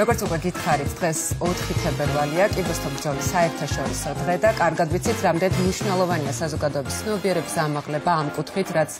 როგორც უკვე გითხარით, დღეს 4 თებერვალია, კიბოსთან ბრძოლის საერთაშორისო დღე და კარგად ვიცით, რამდენად მნიშვნელოვანია საზოგადოების ცნობიერების ამაღლება ამ კუთხით, რაც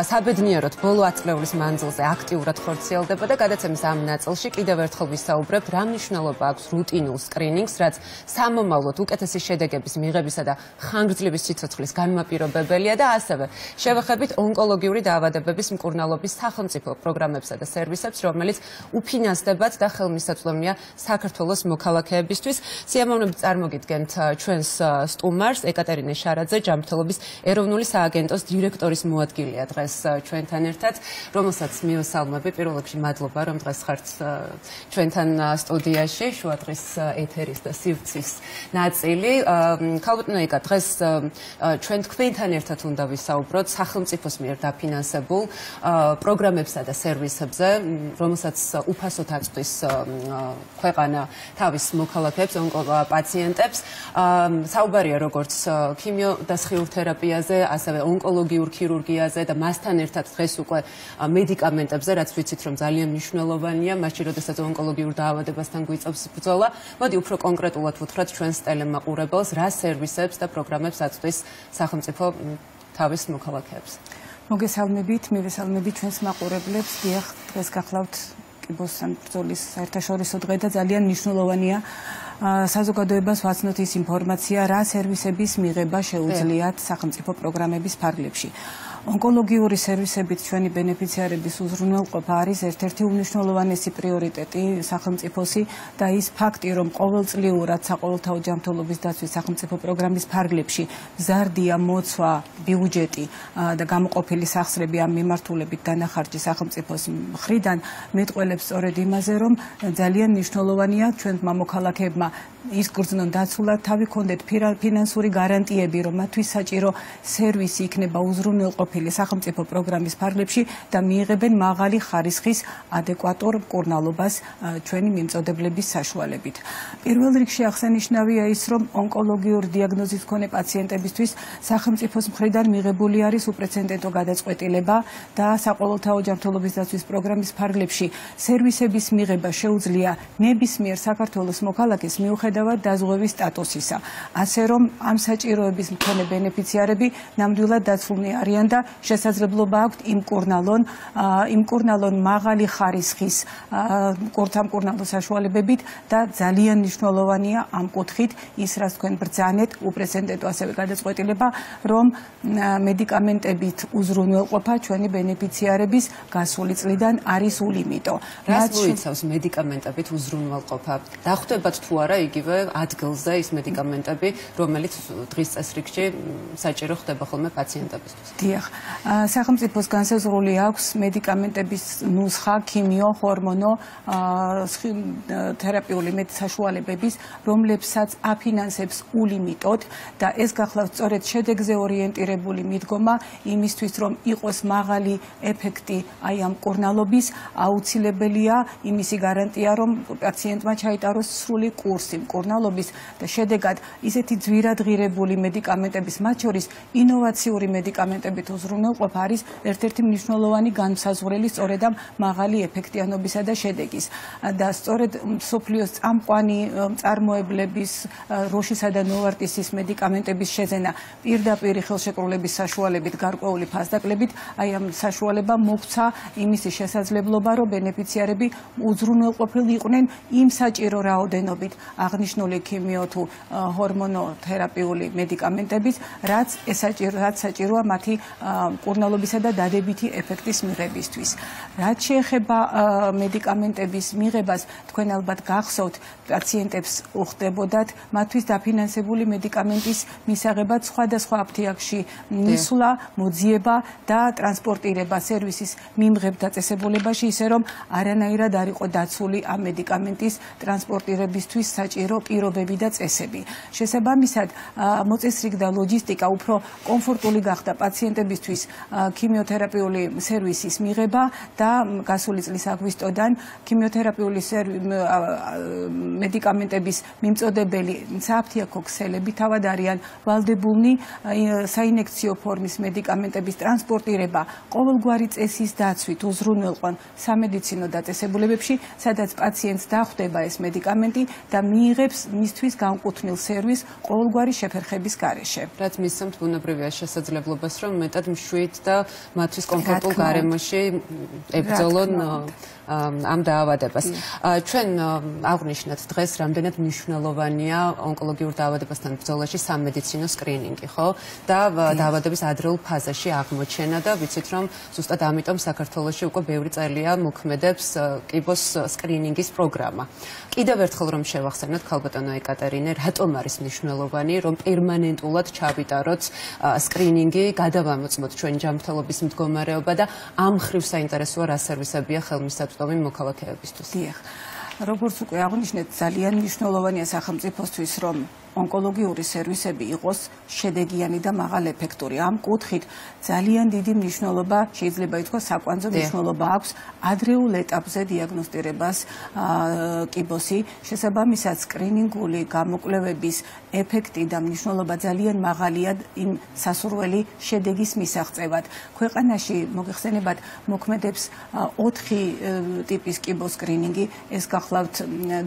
საბედნიეროდ ბოლო 10 წლების მანძილზე აქტიურად ხორციელდება და გადაცემის ამ ნაწილში კიდევ ერთხელ ვისაუბრებთ, რა მნიშვნელობა აქვს რუტინულ სკრინინგს, რაც სამომავლოდ უკეთესი შედეგების მიღებისა და ხანგრძლივი სიცოცხლის განმაპირობებელია და ასევე შევეხებით ონკოლოგიური დაავადებების მკურნალობის სახელმწიფო პროგრამებსა და სერვისებს, რომელიც უფინანსდებათ და ხელმისაწვდომია საქართველოს მოქალაქეებისთვის. სიამოვნებით წარმოგიდგენთ ჩვენს სტუმარს, ეკატერინე შარაძე, ჯანმრთელობის ეროვნული სააგენტოს დირექტორის მოადგილეა დღეს ჩვენთან ერთად, რომელსაც მივესალმები. პირველ რიგში მადლობა, რომ დღეს ხართ ჩვენთან სტუდიაში, შუადღის ეთერის და სივრცის ნაწილი. ქალბატონო ეკა, დღეს ჩვენ თქვენთან ერთად უნდა ვისაუბროთ სახელმწიფოს მიერ დაფინანსებულ პროგრამებსა და სერვისებზე, რომელსაც უფასოდ აწვდის ქვეყანა თავის მოქალაქეებს, ონკოპაციენტებს. საუბარია როგორც ქიმიო და სხიურთერაპიაზე, ასევე ონკოლოგიურ ქირურგიაზე და მასთან ერთად დღეს უკვე მედიკამენტებზე, რაც ვიცით, რომ ძალიან მნიშვნელოვანია, მაშინ როდესაც ონკოლოგიურ დაავადებასთან გვიწევს ბრძოლა. მოდი უფრო კონკრეტულად ვუთხრათ ჩვენს ტელემაყურებელს, რა სერვისებს და პროგრამებს აწვდის სახელმწიფო თავის მოქალაქეებს. მოგესალმებით, მივესალმებით ჩვენს მაყურებლებს. დიახ, დღეს გახლავთ კიბოსთან ბრძოლის საერთაშორისო დღე და ძალიან მნიშვნელოვანია საზოგადოებას ვაცნოთ ის ინფორმაცია, რა სერვისების მიღება შეუძლიათ სახელმწიფო პროგრამების ფარგლებში. ონკოლოგიური სერვისებით ჩვენი ბენეფიციარების უზრუნველყოფა არის ერთ-ერთი უმნიშვნელოვანესი პრიორიტეტი სახელმწიფოსი და ის ფაქტი, რომ ყოველწლიურად საყოველთაო ჯანმრთელობის დაცვის სახელმწიფო პროგრამის ფარგლებში მზარდია მოცვა, ბიუჯეტი და გამოყოფილი სახსრები ამ მიმართულებით დანახარჯი სახელმწიფოს მხრიდან, მეტყველებს სწორედ იმაზე, რომ ძალიან მნიშვნელოვანია ჩვენმა მოქალაქეებმა ის გრძნონ დაცულად, თავი ქონდეთ ფინანსური გარანტიები, რომ მათთვის საჭირო სერვისი იქნება უზრუნველყოფილი სახელმწიფო პროგრამის ფარგლებში და მიიღებენ მაღალი ხარისხის ადეკვატურ მკურნალობას ჩვენი მიმწოდებლების საშუალებით. პირველ რიგში აღსანიშნავია ის, რომ ონკოლოგიური დიაგნოზის მქონე პაციენტებისთვის სახელმწიფოს მხრიდან მიღებული არის უპრეცედენტო გადაწყვეტილება და საყოველთაო ჯანმრთელობის დაცვის პროგრამის ფარგლებში სერვისების მიღება შეუძლია ნებისმიერ საქართველოს მოქალაქეს მიუხედავად დაზღვევის სტატუსისა. ასე რომ ამ საჭიროების მქონე ბენეფიციარები ნამდვილად დაცულნი არიან და შესაძლებლობა აქვთ იმკურნალონ მაღალი ხარისხის მკურნალო საშუალებებით და ძალიან მნიშვნელოვანია ამ კუთხით ის, რაც თქვენ ბრძანეთ, უპრეცედენტო ასევე გადაწყვეტილება, რომ მედიკამენტებით უზრუნველყოფა ჩვენი ბენეფიციარების გასული წლიდან არის ულიმიტო. რას მოიცავს მედიკამენტებით უზრუნველყოფა? დახვდებათ თუ არა იგივე ადგილზე ის მედიკამენტები, რომელიც დღის წესრიგში საჭირო ხდება ხოლმე პაციენტებისთვის? დიახ, სახელმწიფოს განსაზღვრული აქვს მედიკამენტების ნუსხა, ქიმიო, ჰორმონო, თერაპიული საშუალებების, რომლებსაც აფინანსებს ულიმიტოდ და ეს გახლავთ სწორედ შედეგზე ორიენტირებული მიდგომა იმისთვის, რომ იყოს მაღალი ეფექტი აი ამ მკურნალობის, აუცილებელია იმისი გარანტია, რომ პაციენტმა ჩაიტაროს სრული კურსი მკურნალობის და შედეგად ისეთი ძვირადღირებული მედიკამენტების, მათ შორის ინოვაციური მედიკამენტებით უზრუნველყოფა არის ერთ-ერთი მნიშვნელოვანი განმსაზღვრელი სწორედ ამ მაღალი ეფექტიანობისა და შედეგის. და სწორედ მსოფლიოს წამყვანი მწარმოებლების როშისა და ნოვარტისის მედიკამენტების შეძენა პირდაპირ ხელშეკრულების საშუალებით, გარკვეული ფასდაკლებით, აი ამ საშუალება მოგვცა იმისი შესაძლებლობა, რომ ბენეფიციარები უზრუნველყოფილ იყვნენ იმ საჭირო რაოდენობით აღნიშნული ქიმიო თუ ჰორმონოთერაპიული მედიკამენტების, რაც საჭიროა მათი მკურნალობისა და დადებითი ეფექტის მიღებისთვის. რაც შეეხება მედიკამენტების მიღებას, თქვენ ალბათ გახსოვთ, პაციენტებს უხდებოდათ მათთვის დაფინანსებული მედიკამენტის მისაღებად სხვადასხვა აფთიაქში მისვლა, მოძიება და ტრანსპორტირება სერვისის მიმღებ დაწესებულებაში, ისე რომ არანაირად არ იყო დაცული ამ მედიკამენტის ტრანსპორტირებისთვის საჭირო პირობები და წესები. შესაბამისად, მოწესრიგდა ლოჯისტიკა უფრო კომფორტული გახდა პაციენტების პაციენტებისთვის ქიმიოთერაპიული სერვისის მიღება და გასული წლის აგვისტოდან ქიმიოთერაპიული მედიკამენტების მიმწოდებელი საფთიაქო ქსელები თავად არიან ვალდებულნი საინექციო ფორმის მედიკამენტების ტრანსპორტირება ყოველგვარი წესის დაცვით უზრუნველყონ სამედიცინო დაწესებულებებში, სადაც პაციენტს დახვდება ეს მედიკამენტი და მიიღებს მისთვის განკუთვნილ სერვისს ყოველგვარი შეფერხების გარეშე. რაც მისცემთ ბუნებრივია შესაძლებლობას, რომ მეტად მშვიდ და მათთვის კომფორტულ გარემოში ებრძოლონ ამ დაავადებას. ჩვენ აღვნიშნეთ დღეს რამდენად მნიშვნელოვანია ონკოლოგიურ დაავადებასთან ბრძოლაში სამედიცინო სკრინინგი, ხო? და დაავადების ადრეულ ფაზაში აღმოჩენა და ვიცით რომ ზუსტად ამიტომ საქართველოში უკვე ბევრი წელია მოქმედებს კიბოს სკრინინგის პროგრამა. კიდევ ერთხელ რომ შევახსენოთ ქალბატონო ეკატერინე, რატომ არის მნიშვნელოვანი რომ პერმანენტულად ჩავიტაროთ სკრინინგი, გადავამოწმოთ ჩვენი ჯანმრთელობის მდგომარეობა და ამ ხრივ საინტერესოა რა სერვისებია ხელმისაწვდომი მოქალაქეებისთვის. დიახ. როგორც უკვე აღვნიშნეთ, ძალიან მნიშვნელოვანია სახელმწიფოსთვის, რომ ონკოლოგიური სერვისები იყოს შედეგიანი და მაღალეფექტური. ამ კუთხით ძალიან დიდი მნიშვნელობა შეიძლება ითქვას საკვანძო მნიშვნელობა აქვს ადრეულ ეტაპზე დიაგნოსტირებას კიბოსი. შესაბამისად სკრინინგული გამოკვლევების ეფექტი და მნიშვნელობა ძალიან მაღალია იმ სასურველი შედეგის მისაღწევად. ქვეყანაში მოგეხსენებათ მოქმედებს 4 ტიპის კიბოს სკრინინგი. ეს გახლავთ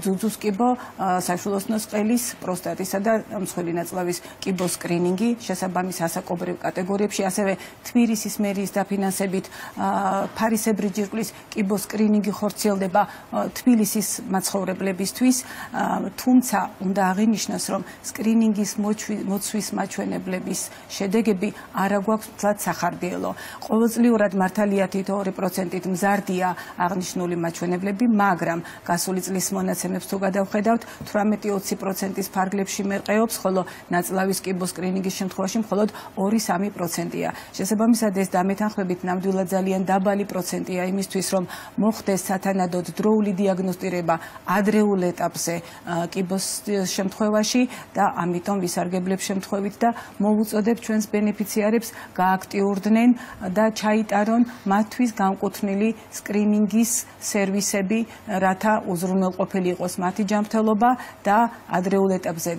ძუძუს კიბო, საშვილოსნოს ყელის, პროსტატისა და მსხვილი ნაწლავის კიბოს სკრინინგი შესაბამის ასაკობრივ კატეგორიებში, ასევე თბილისის მერიის დაფინანსებით ფარისებრი ჯირკვლის კიბოს სკრინინგი ხორციელდება თბილისის მაცხოვრებლებისთვის, თუმცა უნდა აღინიშნოს, რომ სკრინინგის მოცვის მაჩვენებლების შედეგები არ აგვაქვს მთლად სახარბიელო. ყოველწლიურად მართალია 2% მზარდია აღნიშნული მაჩვენებლები, მაგრამ გასული წლის მონაცემებს თუ გადავხედავთ, 18-20%-ის ფარგლებში მერყეობს, ხოლო ნაწლავის კიბოს სკრინინგის შემთხვევაში მხოლოდ 2-3%-ია. შესაბამისად ეს დამეთანხმებით ნამდვილად ძალიან დაბალი პროცენტია იმისთვის, რომ მოხდეს სათანადოდ დროული დიაგნოსტირება ადრეულ ეტაპზე კიბოს შემთხვევაში და ამიტომ ვისარგებლებ შემთხვევით და მოვუწოდებ ჩვენს ბენეფიციარებს გააქტიურდნენ და ჩაიტარონ მათთვის განკუთვნილი სკრინინგის სერვისები, რათა უზრუნველყოფილი იყოს მათი ჯანმრთელობა და ადრეულ ეტაპზე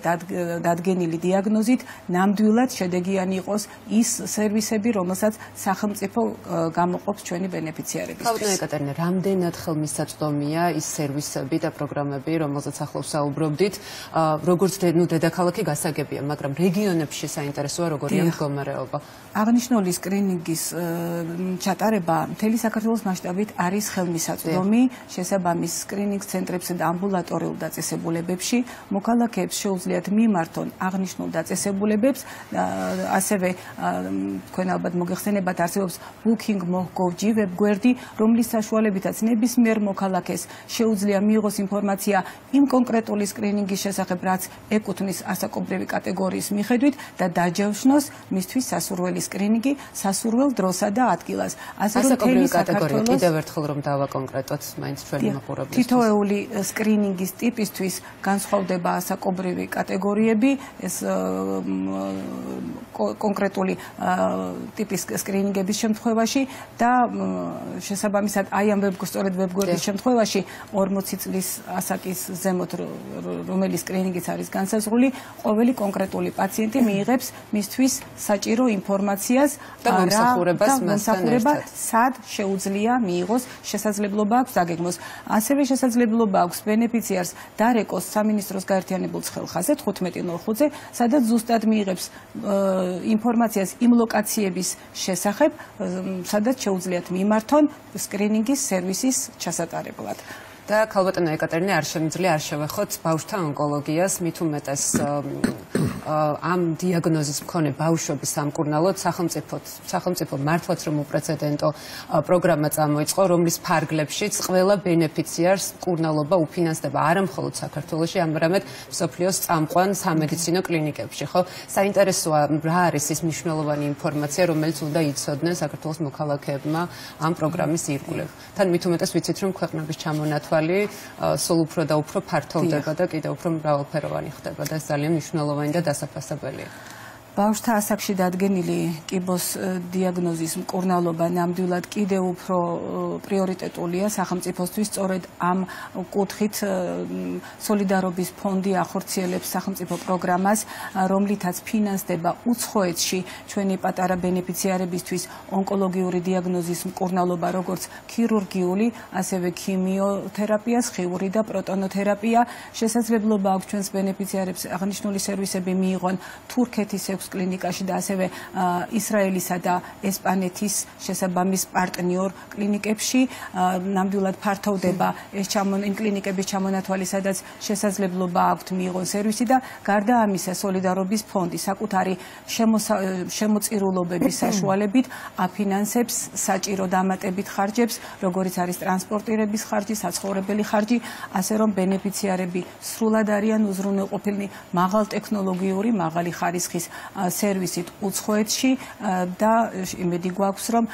დადგენილი დიაგნოზით ნამდვილად შედეგიანი იყოს ის სერვისები, რომელსაც სახელმწიფო გამოყოფს ჩვენი ბენეფიციარებისთვის. ქალბატონო ეკატერინე, რამდენად ხელმისაწვდომია ის სერვისები და პროგრამები, რომელზეც ახლა ვსაუბრობდით, როგორც დედაქალაქი გასაგებია, მაგრამ რეგიონებში საინტერესოა როგორია მდგომარეობა. აღნიშნული სკრინინგის ჩატარება მთელი საქართველოს მასშტაბით არის ხელმისაწვდომი. შესაბამის სკრინინგ ცენტრებსა და ამბულატორიულ დაწესებულებებში მოქალაქეებს შეუძლიათ მიმართონ აღნიშნულ დაწესებულებებს, ასევე თქვენ ალბათ მოგეხსენებათ არსებობს booking.gov.g ვებგვერდი, რომლის საშუალებითაც ნებისმიერ მოქალაქეს შეუძლია მიიღოს ინფორმაცია იმ კონკრეტული სკრინინგის შესახებ, რაც ეკუთვნის ასაკობრივი კატეგორიის მიხედვით და დაჯავშნოს მისთვის სასურველი სკრინინგი სასურველ დროსა და ადგილას. ასაკობრივი კატეგორია კიდევ ერთხელ რომ დავაკონკრეტოთ მაინც ჩვენი მაყურებლისთვის. თითოეული სკრინინგის ტიპისთვის განსხვავდება ასაკობრივი კატეგორიები, ეს კონკრეტული ტიპის სკრინინგების შემთხვევაში და შესაბამისად აი ამ სწორედ ვებგვერდის შემთხვევაში 40 წლის ასაკის ზემოთ რომელი სკრინინგიც არის განსაზღვრული, ყოველი კონკრეტული პაციენტი მიიღებს მისთვის საჭირო ინფორმაციას და მომსახურება სად შეუძლია მიიღოს, შესაძლებლობა აქვს დაგეგმოს. ასევე შესაძლებლობა აქვს ბენეფიციარს დარეკოს სამინისტროს გაერთიანებულ ხელხაზე 15.05-ზე, სადაც ზუსტად მიიღებს ინფორმაციას იმ ლოკაციების შესახებ, სადაც შეუძლიათ მიმართონ სკრინინგის სერვისის ჩასატარებლად. და ქალბატონო ეკატერინე, არ შემიძლია არ შევეხოთ ბავშვთა ონკოლოგიას, მით უმეტეს ამ დიაგნოზის მქონე ბავშვების სამკურნალოდ სახელმწიფო მართლაც რომ უპრეცედენტო პროგრამა წამოიწყო, რომლის ფარგლებშიც ყველა ბენეფიციარს მკურნალობა უფინანსდება არა მხოლოდ საქართველოში, არამედ მსოფლიოს წამყვან სამედიცინო კლინიკებში, ხო? საინტერესოა რა არის ის მნიშვნელოვანი ინფორმაცია, რომელიც უნდა იცოდნენ საქართველოს მოქალაქეებმა ამ პროგრამის ირგვლივ. თან მით უმეტეს ვიცით, რომ ქვეყნების ჩამონათვალი სულ უფრო და უფრო ფართოვდება და კიდევ უფრო მრავალფეროვანი ხდება და ეს ძალიან მნიშვნელოვანი და დასაფასებელია. ბავშვთა ასაკში დადგენილი კიბოს დიაგნოზის მკურნალობა ნამდვილად კიდევ უფრო პრიორიტეტულია სახელმწიფოსთვის. სწორედ ამ კუთხით სოლიდარობის ფონდი ახორციელებს სახელმწიფო პროგრამას, რომლითაც ფინანსდება უცხოეთში ჩვენი პატარა ბენეფიციარებისთვის ონკოლოგიური დიაგნოზის მკურნალობა, როგორც ქირურგიული, ასევე ქიმიოთერაპია, სხიური და პროტონოთერაპია. შესაძლებლობა აქვს ჩვენს ბენეფიციარებს აღნიშნული სერვისები მიიღონ თურქეთის 6 კლინიკაში და ასევე ისრაელისა და ესპანეთის შესაბამის პარტნიორ კლინიკებში. ნამდვილად ფართოვდება იმ კლინიკების ჩამონათვალი, სადაც შესაძლებლობა აქვთ მიიღონ სერვისი და გარდა ამისა სოლიდარობის ფონდი საკუთარი შემოწირულობების საშუალებით აფინანსებს საჭირო დამატებით ხარჯებს, როგორიც არის ტრანსპორტირების ხარჯი, საცხოვრებელი ხარჯი, ასე რომ ბენეფიციარები სრულად არიან უზრუნველყოფილნი მაღალტექნოლოგიური, მაღალი ხარისხის სერვისით უცხოეთში და იმედი გვაქვს, რომ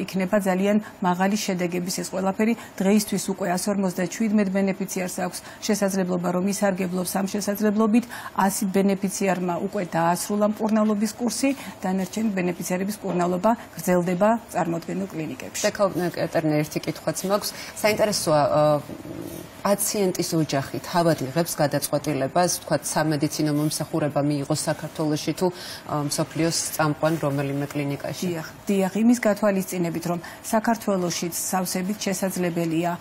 იქნება ძალიან მაღალი შედეგების ეს ყველაფერი. დღეისთვის უკვე 157 ბენეფიციარს აქვს შესაძლებლობა, რომ ისარგებლობს ამ შესაძლებლობით. 100 ბენეფიციარმა უკვე დაასრულა მკურნალობის კურსი, დანარჩენი ბენეფიციარების მკურნალობა გრძელდება წარმოდგენილ კლინიკებში. ეკატერინე, ერთი კითხვაც მაქვს. საინტერესოა, პაციენტის ოჯახი თავად იღებს გადაწყვეტილებას, თქვათ, სამედიცინო მომსახურება მიიღოს საქართველოში თუ მსოფლიოს წამყვან რომელიმე კლინიკაში? დიახ, იმის გათვალისწინებით, რომ საქართველოშიც სავსებით შესაძლებელია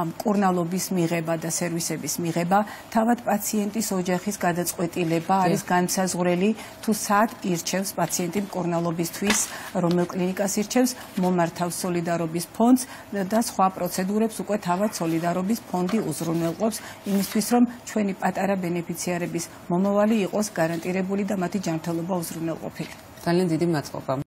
მკურნალობის მიღება და სერვისების მიღება, თავად პაციენტის ოჯახის გადაწყვეტილება არის განსაზღვრელი, თუ სად ირჩევს პაციენტი მკურნალობისთვის, რომელ კლინიკას ირჩევს, მომართავს სოლიდარობის ფონდს და სხვა პროცედურებს უკვე თავად სოლიდარობის ფონდი უზრუნველყოფს, იმისთვის, რომ ჩვენი პატარა ბენეფიციარების მომავალი იყოს გარანტირებული და მათი ჯანმრთელობა უზრუნველყოფილი. ძალიან დიდი მადლობა.